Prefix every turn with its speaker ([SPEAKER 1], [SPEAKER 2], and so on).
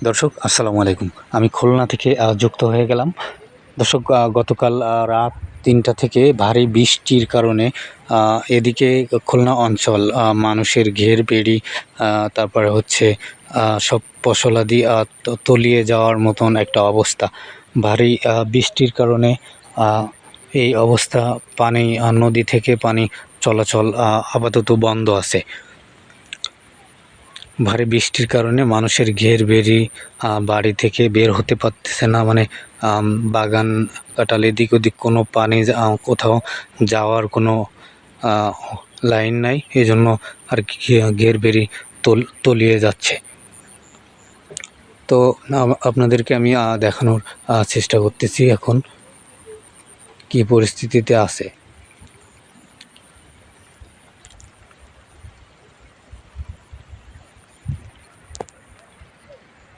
[SPEAKER 1] দর্শক আসসালামু আলাইকুম। আমি খুলনা থেকে যুক্ত হয়ে গেলাম। দর্শক গতকাল রাত ৩টা থেকে ভারী বৃষ্টির কারণে এদিকে খুলনা অঞ্চল মানুষের ঘেরবেড়ি, তারপরে হচ্ছে সব ফসলাদি তলিয়ে যাওয়ার মতন একটা অবস্থা। ভারী বৃষ্টির কারণে এই অবস্থা। পানি নদী থেকে পানি চলাচল আপাতত বন্ধ আছে। ভারী বৃষ্টির কারণে মানুষের ঘেরবেড়ি, বাড়ি থেকে বের হতে পারতেছে না। মানে বাগান কাঁঠাল এদিক ওদিক কোনো পানি কোথাও যাওয়ার কোনো লাইন নাই, এজন্য আর কি ঘেরবেড়ি তলিয়ে যাচ্ছে। তো আপনাদেরকে আমি দেখানোর চেষ্টা করতেছি এখন কি পরিস্থিতিতে আছে।